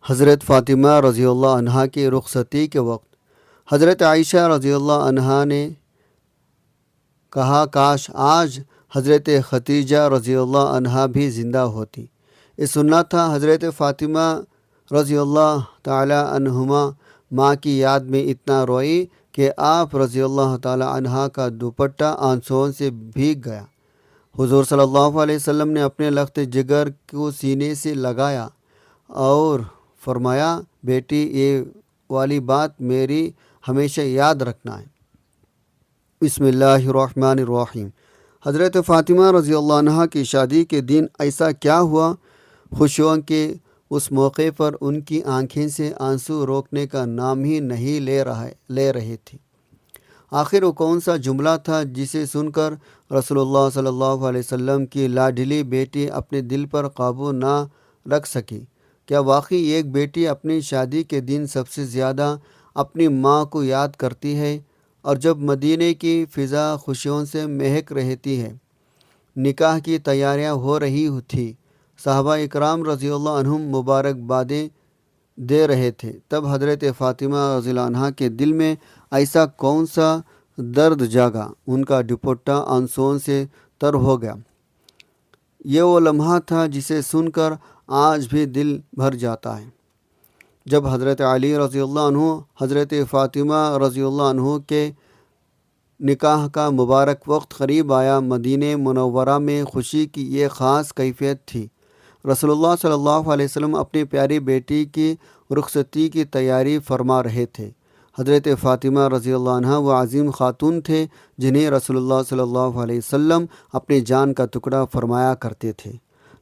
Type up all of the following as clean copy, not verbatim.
حضرت فاطمہ رضی اللہ عنہا کی رخصتی کے وقت حضرت عائشہ رضی اللہ عنہا نے کہا کاش آج حضرت ختیجہ رضی اللہ عنہا بھی زندہ ہوتی۔ یہ سننا تھا حضرت فاطمہ رضی اللہ تعالی عنہما ماں کی یاد میں اتنا روئی کہ آپ رضی اللہ تعالی عنہا کا دوپٹہ آنسوؤں سے بھیگ گیا۔ حضور صلی اللہ علیہ وسلم نے اپنے لخت جگر کو سینے سے لگایا اور فرمایا بیٹی یہ والی بات میری ہمیشہ یاد رکھنا ہے۔ بسم اللہ الرحمن الرحیم۔ حضرت فاطمہ رضی اللہ عنہ کی شادی کے دن ایسا کیا ہوا؟ خوشیوں کے اس موقع پر ان کی آنکھیں سے آنسو روکنے کا نام ہی نہیں لے رہے تھے۔ آخر وہ کون سا جملہ تھا جسے سن کر رسول اللہ صلی اللہ علیہ وسلم کی لاڈلی بیٹی اپنے دل پر قابو نہ رکھ سکی؟ کیا واقعی ایک بیٹی اپنی شادی کے دن سب سے زیادہ اپنی ماں کو یاد کرتی ہے؟ اور جب مدینے کی فضا خوشیوں سے مہک رہتی ہے، نکاح کی تیاریاں ہو رہی تھی، صحابہ اکرام رضی اللہ عنہم مبارکبادیں دے رہے تھے، تب حضرت فاطمہ رضی اللہ عنہا کے دل میں ایسا کون سا درد جاگا؟ ان کا دوپٹہ آنسوؤں سے تر ہو گیا۔ یہ وہ لمحہ تھا جسے سن کر آج بھی دل بھر جاتا ہے۔ جب حضرت علی رضی اللہ عنہ حضرت فاطمہ رضی اللہ عنہ کے نکاح کا مبارک وقت قریب آیا، مدینہ منورہ میں خوشی کی یہ خاص کیفیت تھی۔ رسول اللہ صلی اللہ علیہ وسلم اپنی پیاری بیٹی کی رخصتی کی تیاری فرما رہے تھے۔ حضرت فاطمہ رضی اللہ عنہ وہ عظیم خاتون تھے جنہیں رسول اللہ صلی اللہ علیہ وسلم اپنی جان کا ٹکڑا فرمایا کرتے تھے،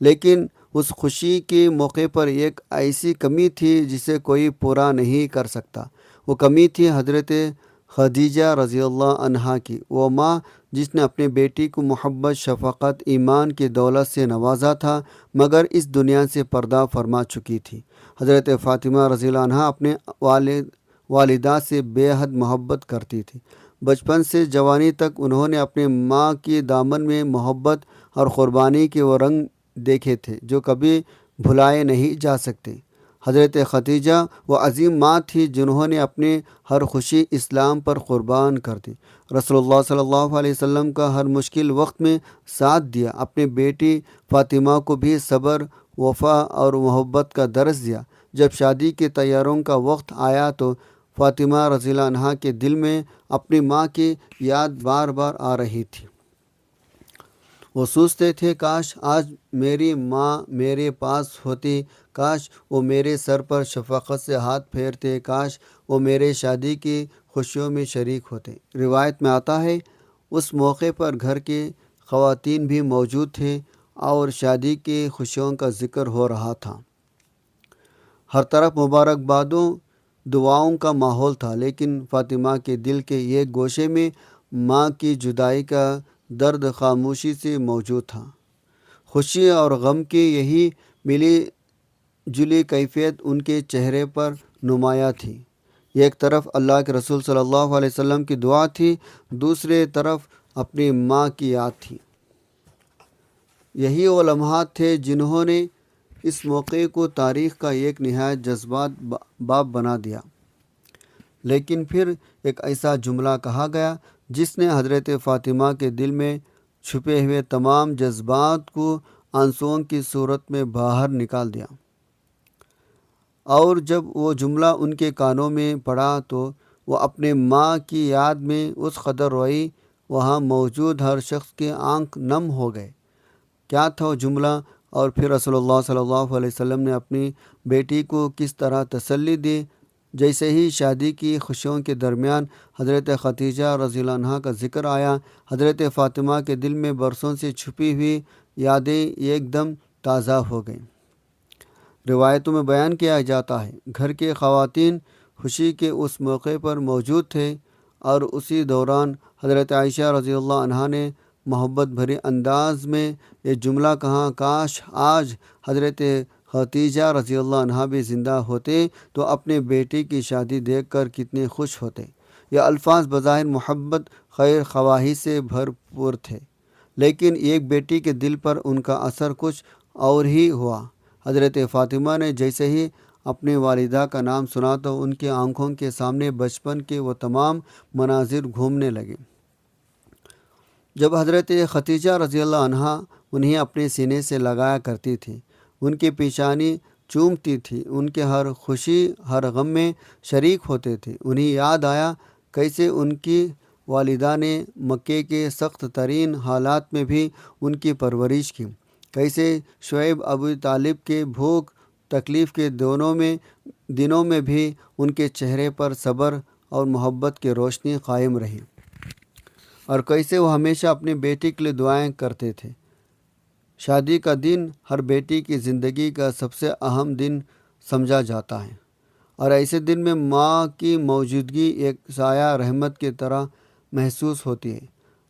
لیکن اس خوشی کے موقع پر ایک ایسی کمی تھی جسے کوئی پورا نہیں کر سکتا۔ وہ کمی تھی حضرت خدیجہ رضی اللہ عنہا کی، وہ ماں جس نے اپنی بیٹی کو محبت، شفقت، ایمان کی دولت سے نوازا تھا مگر اس دنیا سے پردہ فرما چکی تھی۔ حضرت فاطمہ رضی اللہ عنہا اپنے والدہ سے بے حد محبت کرتی تھی۔ بچپن سے جوانی تک انہوں نے اپنی ماں کی دامن میں محبت اور قربانی کے وہ رنگ دیکھے تھے جو کبھی بھلائے نہیں جا سکتے۔ حضرت ختیجہ وہ عظیم ماں تھی جنہوں نے اپنی ہر خوشی اسلام پر قربان کر دی، رسول اللہ صلی اللہ علیہ وسلم کا ہر مشکل وقت میں ساتھ دیا، اپنی بیٹی فاطمہ کو بھی صبر، وفا اور محبت کا درس دیا۔ جب شادی کی تیاریوں کا وقت آیا تو فاطمہ رضی اللہ عنہا کے دل میں اپنی ماں کی یاد بار بار آ رہی تھی۔ وہ سوچتے تھے کاش آج میری ماں میرے پاس ہوتی، کاش وہ میرے سر پر شفقت سے ہاتھ پھیرتے، کاش وہ میرے شادی کی خوشیوں میں شریک ہوتے۔ روایت میں آتا ہے اس موقع پر گھر کے خواتین بھی موجود تھے اور شادی کی خوشیوں کا ذکر ہو رہا تھا۔ ہر طرف مبارکبادوں، دعاؤں کا ماحول تھا، لیکن فاطمہ کے دل کے ایک گوشے میں ماں کی جدائی کا درد خاموشی سے موجود تھا۔ خوشی اور غم کی یہی ملی جلی کیفیت ان کے چہرے پر نمایاں تھی۔ ایک طرف اللہ کے رسول صلی اللہ علیہ وسلم کی دعا تھی، دوسری طرف اپنی ماں کی یاد تھی۔ یہی وہ لمحات تھے جنہوں نے اس موقع کو تاریخ کا ایک نہایت جذبات باب بنا دیا۔ لیکن پھر ایک ایسا جملہ کہا گیا جس نے حضرت فاطمہ کے دل میں چھپے ہوئے تمام جذبات کو آنسوؤں کی صورت میں باہر نکال دیا، اور جب وہ جملہ ان کے کانوں میں پڑا تو وہ اپنے ماں کی یاد میں اس قدر روئی وہاں موجود ہر شخص کے آنکھ نم ہو گئے۔ کیا تھا وہ جملہ؟ اور پھر رسول اللہ صلی اللہ علیہ وسلم نے اپنی بیٹی کو کس طرح تسلی دی؟ جیسے ہی شادی کی خوشیوں کے درمیان حضرت ختیجہ رضی اللہ عنہا کا ذکر آیا، حضرت فاطمہ کے دل میں برسوں سے چھپی ہوئی یادیں ایک دم تازہ ہو گئیں۔ روایتوں میں بیان کیا جاتا ہے گھر کے خواتین خوشی کے اس موقع پر موجود تھے اور اسی دوران حضرت عائشہ رضی اللہ عنہا نے محبت بھری انداز میں یہ جملہ کہا، کاش آج حضرت ختیجہ رضی اللہ عنہا بھی زندہ ہوتے تو اپنے بیٹی کی شادی دیکھ کر کتنے خوش ہوتے۔ یہ الفاظ بظاہر محبت، خیر خواہی سے بھرپور تھے، لیکن ایک بیٹی کے دل پر ان کا اثر کچھ اور ہی ہوا۔ حضرت فاطمہ نے جیسے ہی اپنی والدہ کا نام سنا تو ان کی آنکھوں کے سامنے بچپن کے وہ تمام مناظر گھومنے لگے۔ جب حضرت ختیجہ رضی اللہ عنہا انہیں اپنے سینے سے لگایا کرتی تھی، ان کی پیشانی چومتی تھی، ان کے ہر خوشی ہر غم میں شریک ہوتے تھے۔ انہیں یاد آیا کیسے ان کی والدہ نے مکے کے سخت ترین حالات میں بھی ان کی پرورش کی، کیسے شعیب ابو طالب کے بھوک تکلیف کے دنوں میں بھی ان کے چہرے پر صبر اور محبت کی روشنی قائم رہی، اور کیسے وہ ہمیشہ اپنی بیٹی کے لیے دعائیں کرتے تھے۔ شادی کا دن ہر بیٹی کی زندگی کا سب سے اہم دن سمجھا جاتا ہے، اور ایسے دن میں ماں کی موجودگی ایک سایہ رحمت کی طرح محسوس ہوتی ہے۔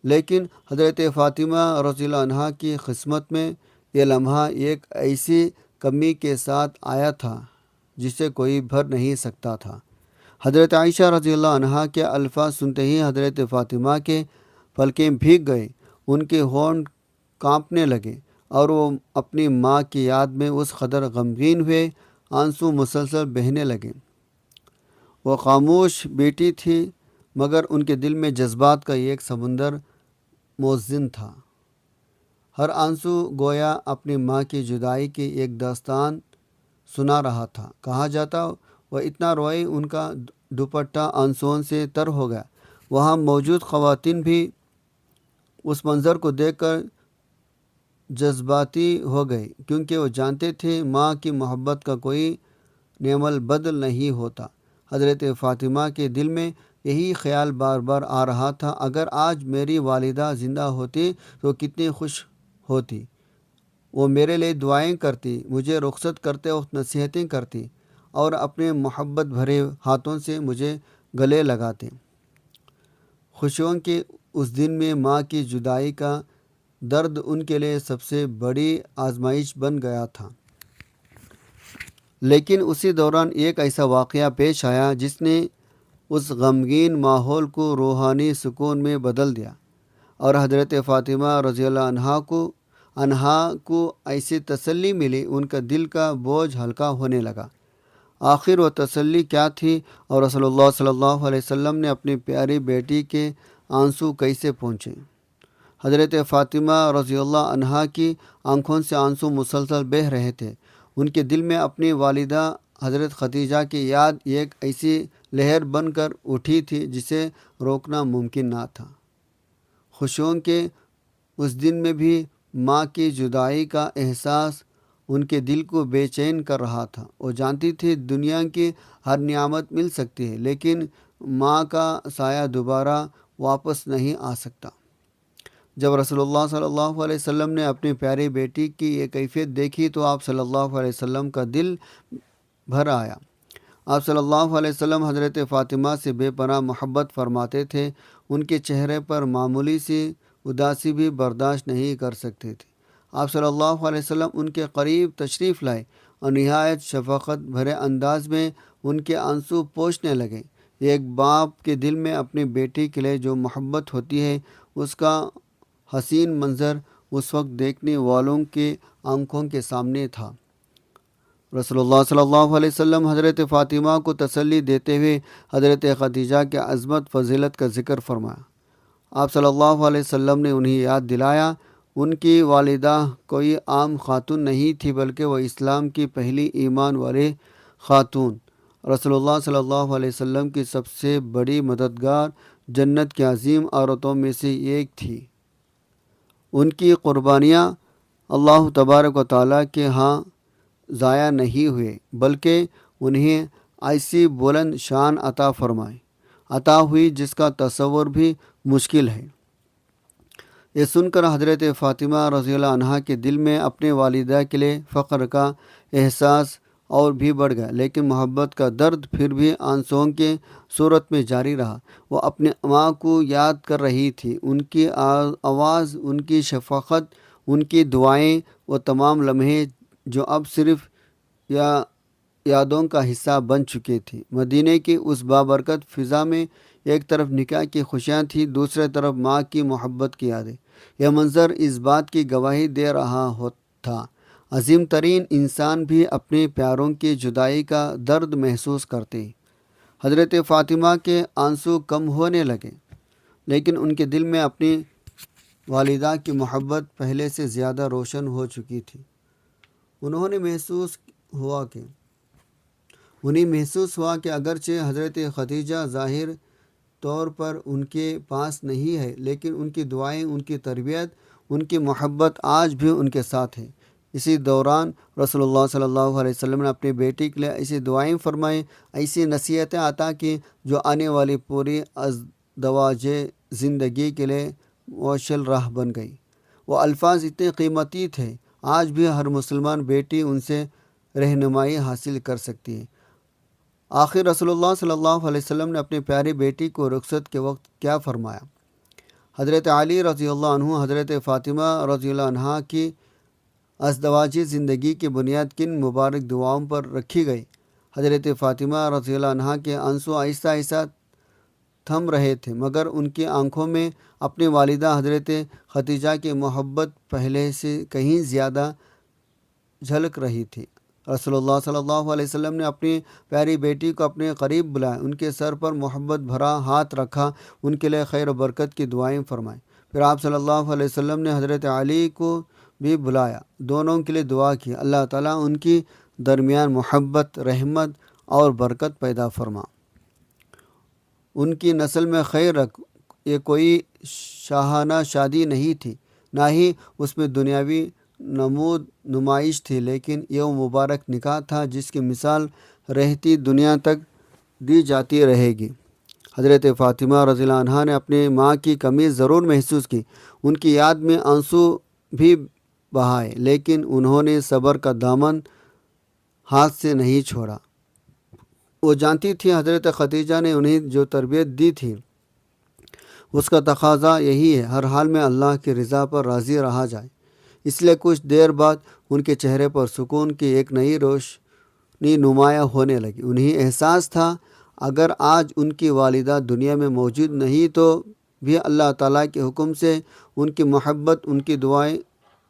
لیکن حضرت فاطمہ رضی اللہ عنہا کی قسمت میں یہ لمحہ ایک ایسی کمی کے ساتھ آیا تھا جسے کوئی بھر نہیں سکتا تھا۔ حضرت عائشہ رضی اللہ عنہا کے الفاظ سنتے ہی حضرت فاطمہ کے پلکیں بھیگ گئے، ان کے ہونٹ کانپنے لگے، اور وہ اپنی ماں کی یاد میں اس قدر غمگین ہوئے، آنسو مسلسل بہنے لگے۔ وہ خاموش بیٹی تھی، مگر ان کے دل میں جذبات کا ایک سمندر موزن تھا۔ ہر آنسو گویا اپنی ماں کی جدائی کی ایک داستان سنا رہا تھا۔ کہا جاتا وہ اتنا روئی ان کا دوپٹہ آنسوؤں سے تر ہو گیا۔ وہاں موجود خواتین بھی اس منظر کو دیکھ کر جذباتی ہو گئی، کیونکہ وہ جانتے تھے ماں کی محبت کا کوئی نعم البدل نہیں ہوتا۔ حضرت فاطمہ کے دل میں یہی خیال بار بار آ رہا تھا، اگر آج میری والدہ زندہ ہوتی تو کتنی خوش ہوتی، وہ میرے لیے دعائیں کرتی، مجھے رخصت کرتے وقت نصیحتیں کرتی، اور اپنے محبت بھرے ہاتھوں سے مجھے گلے لگاتے۔ خوشیوں کے اس دن میں ماں کی جدائی کا درد ان کے لیے سب سے بڑی آزمائش بن گیا تھا۔ لیکن اسی دوران ایک ایسا واقعہ پیش آیا جس نے اس غمگین ماحول کو روحانی سکون میں بدل دیا، اور حضرت فاطمہ رضی اللہ عنہا کو ایسی تسلی ملی، ان کا دل کا بوجھ ہلکا ہونے لگا۔ آخر وہ تسلی کیا تھی، اور رسول اللہ صلی اللہ علیہ وسلم نے اپنی پیاری بیٹی کے آنسو کیسے پہنچے؟ حضرت فاطمہ رضی اللہ عنہا کی آنکھوں سے آنسو مسلسل بہہ رہے تھے۔ ان کے دل میں اپنی والدہ حضرت ختیجہ کی یاد ایک ایسی لہر بن کر اٹھی تھی جسے روکنا ممکن نہ تھا۔ خوشیوں کے اس دن میں بھی ماں کی جدائی کا احساس ان کے دل کو بے چین کر رہا تھا۔ وہ جانتی تھی دنیا کی ہر نعمت مل سکتی ہے، لیکن ماں کا سایہ دوبارہ واپس نہیں آ سکتا۔ جب رسول اللہ صلی اللہ علیہ وسلم نے اپنی پیاری بیٹی کی یہ کیفیت دیکھی تو آپ صلی اللہ علیہ وسلم کا دل بھر آیا۔ آپ صلی اللہ علیہ وسلم حضرت فاطمہ سے بے پناہ محبت فرماتے تھے، ان کے چہرے پر معمولی سی اداسی بھی برداشت نہیں کر سکتے تھے۔ آپ صلی اللہ علیہ وسلم ان کے قریب تشریف لائے اور نہایت شفقت بھرے انداز میں ان کے آنسو پوچھنے لگے۔ ایک باپ کے دل میں اپنی بیٹی کے لیے جو محبت ہوتی ہے، اس کا حسین منظر اس وقت دیکھنے والوں کے آنکھوں کے سامنے تھا۔ رسول اللہ صلی اللہ علیہ وسلم حضرت فاطمہ کو تسلی دیتے ہوئے حضرت ختیجہ کی عظمت فضیلت کا ذکر فرمایا۔ آپ صلی اللہ علیہ وسلم نے انہیں یاد دلایا، ان کی والدہ کوئی عام خاتون نہیں تھی، بلکہ وہ اسلام کی پہلی ایمان والی خاتون، رسول اللہ صلی اللہ علیہ وسلم کی سب سے بڑی مددگار، جنت کی عظیم عورتوں میں سے ایک تھی۔ ان کی قربانیاں اللہ تبارک و تعالیٰ کے ہاں ضائع نہیں ہوئے، بلکہ انہیں ایسی بلند شان عطا ہوئی جس کا تصور بھی مشکل ہے۔ یہ سن کر حضرت فاطمہ رضی اللہ عنہا کے دل میں اپنے والدہ کے لیے فخر کا احساس اور بھی بڑھ گیا، لیکن محبت کا درد پھر بھی آنسوؤں کے صورت میں جاری رہا۔ وہ اپنی ماں کو یاد کر رہی تھی، ان کی آواز، ان کی شفقت، ان کی دعائیں، وہ تمام لمحے جو اب صرف یادوں کا حصہ بن چکے تھے۔ مدینے کی اس بابرکت فضا میں ایک طرف نکاح کی خوشیاں تھیں، دوسری طرف ماں کی محبت کی یادیں۔ یہ منظر اس بات کی گواہی دے رہا تھا، عظیم ترین انسان بھی اپنے پیاروں کی جدائی کا درد محسوس کرتے ہیں۔ حضرت فاطمہ کے آنسو کم ہونے لگے، لیکن ان کے دل میں اپنی والدہ کی محبت پہلے سے زیادہ روشن ہو چکی تھی۔ انہیں محسوس ہوا کہ اگرچہ حضرت خدیجہ ظاہر طور پر ان کے پاس نہیں ہے، لیکن ان کی دعائیں، ان کی تربیت، ان کی محبت آج بھی ان کے ساتھ ہے۔ اسی دوران رسول اللہ صلی اللہ علیہ وسلم نے اپنی بیٹی کے لیے ایسی دعائیں فرمائیں، ایسی نصیحتیں عطا کی جو آنے والی پوری ازدواج زندگی کے لیے مؤشل راہ بن گئی۔ وہ الفاظ اتنے قیمتی تھے، آج بھی ہر مسلمان بیٹی ان سے رہنمائی حاصل کر سکتی ہے۔ آخر رسول اللہ صلی اللہ علیہ وسلم نے اپنی پیاری بیٹی کو رخصت کے وقت کیا فرمایا؟ حضرت علی رضی اللہ عنہ، حضرت فاطمہ رضی اللہ عنہا کی ازدواجی زندگی کی بنیاد کن مبارک دعاؤں پر رکھی گئی؟ حضرت فاطمہ رضی اللہ عنہا کے آنسو آہستہ آہستہ تھم رہے تھے، مگر ان کی آنکھوں میں اپنی والدہ حضرت خدیجہ کی محبت پہلے سے کہیں زیادہ جھلک رہی تھی۔ رسول اللہ صلی اللہ علیہ وسلم نے اپنی پیاری بیٹی کو اپنے قریب بلایا، ان کے سر پر محبت بھرا ہاتھ رکھا، ان کے لیے خیر و برکت کی دعائیں فرمائیں۔ پھر آپ صلی اللہ علیہ وسلم نے حضرت علی کو بھی بلایا، دونوں کے لیے دعا کی، اللہ تعالیٰ ان کی درمیان محبت، رحمت اور برکت پیدا فرما، ان کی نسل میں خیر رکھ۔ یہ کوئی شاہانہ شادی نہیں تھی، نہ ہی اس میں دنیاوی نمائش تھی، لیکن یہ وہ مبارک نکاح تھا جس کی مثال رہتی دنیا تک دی جاتی رہے گی۔ حضرت فاطمہ رضی اللہ عنہا نے اپنی ماں کی کمی ضرور محسوس کی، ان کی یاد میں آنسو بھی بہائے، لیکن انہوں نے صبر کا دامن ہاتھ سے نہیں چھوڑا۔ وہ جانتی تھی حضرت خدیجہ نے انہیں جو تربیت دی تھی اس کا تقاضا یہی ہے، ہر حال میں اللہ کی رضا پر راضی رہا جائے۔ اس لیے کچھ دیر بعد ان کے چہرے پر سکون کی ایک نئی روشنی نمایاں ہونے لگی۔ انہیں احساس تھا اگر آج ان کی والدہ دنیا میں موجود نہیں تو بھی اللہ تعالیٰ کے حکم سے ان کی محبت، ان کی دعائیں،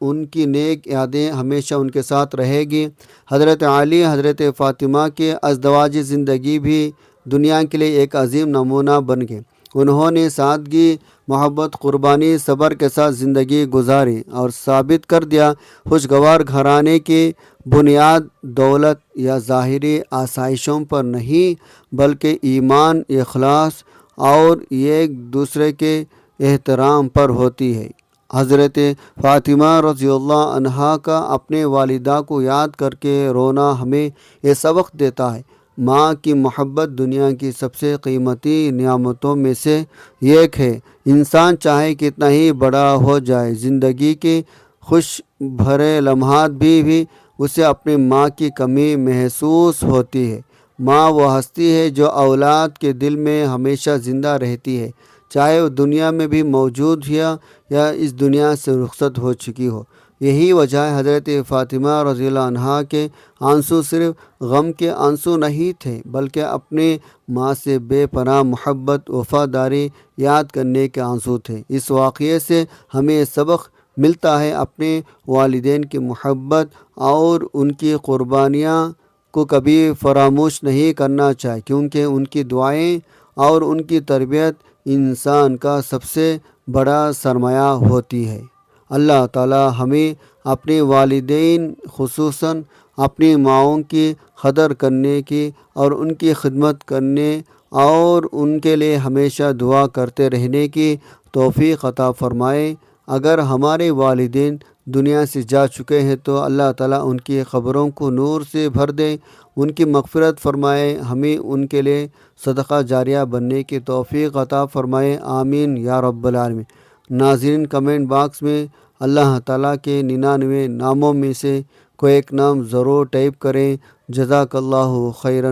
ان کی نیک یادیں ہمیشہ ان کے ساتھ رہے گی۔ حضرت علی، حضرت فاطمہ کے ازدواجی زندگی بھی دنیا کے لیے ایک عظیم نمونہ بن گئے۔ انہوں نے سادگی، محبت، قربانی، صبر کے ساتھ زندگی گزاری اور ثابت کر دیا خوشگوار گھرانے کی بنیاد دولت یا ظاہری آسائشوں پر نہیں بلکہ ایمان، اخلاص اور ایک دوسرے کے احترام پر ہوتی ہے۔ حضرت فاطمہ رضی اللہ عنہا کا اپنے والدہ کو یاد کر کے رونا ہمیں یہ سبق دیتا ہے، ماں کی محبت دنیا کی سب سے قیمتی نعمتوں میں سے ایک ہے۔ انسان چاہے کتنا ہی بڑا ہو جائے، زندگی کے خوش بھرے لمحات بھی اسے اپنی ماں کی کمی محسوس ہوتی ہے۔ ماں وہ ہستی ہے جو اولاد کے دل میں ہمیشہ زندہ رہتی ہے، چاہے وہ دنیا میں بھی موجود ہو یا اس دنیا سے رخصت ہو چکی ہو۔ یہی وجہ ہے حضرت فاطمہ رضی اللہ عنہا کے آنسو صرف غم کے آنسو نہیں تھے، بلکہ اپنے ماں سے بے پناہ محبت، وفاداری یاد کرنے کے آنسو تھے۔ اس واقعے سے ہمیں یہ سبق ملتا ہے، اپنے والدین کی محبت اور ان کی قربانیاں کو کبھی فراموش نہیں کرنا چاہیے، کیونکہ ان کی دعائیں اور ان کی تربیت انسان کا سب سے بڑا سرمایہ ہوتی ہے۔ اللہ تعالی ہمیں اپنے والدین، خصوصاً اپنی ماؤں کی قدر کرنے کی اور ان کی خدمت کرنے اور ان کے لیے ہمیشہ دعا کرتے رہنے کی توفیق عطا فرمائے۔ اگر ہمارے والدین دنیا سے جا چکے ہیں تو اللہ تعالیٰ ان کی قبروں کو نور سے بھر دے، ان کی مغفرت فرمائے، ہمیں ان کے لیے صدقہ جاریہ بننے کی توفیق عطا فرمائے، آمین یا رب العالمین۔ ناظرین، کمنٹ باکس میں اللہ تعالیٰ کے 99 ناموں میں سے کوئی ایک نام ضرور ٹائپ کریں۔ جزاک اللہ خیراً۔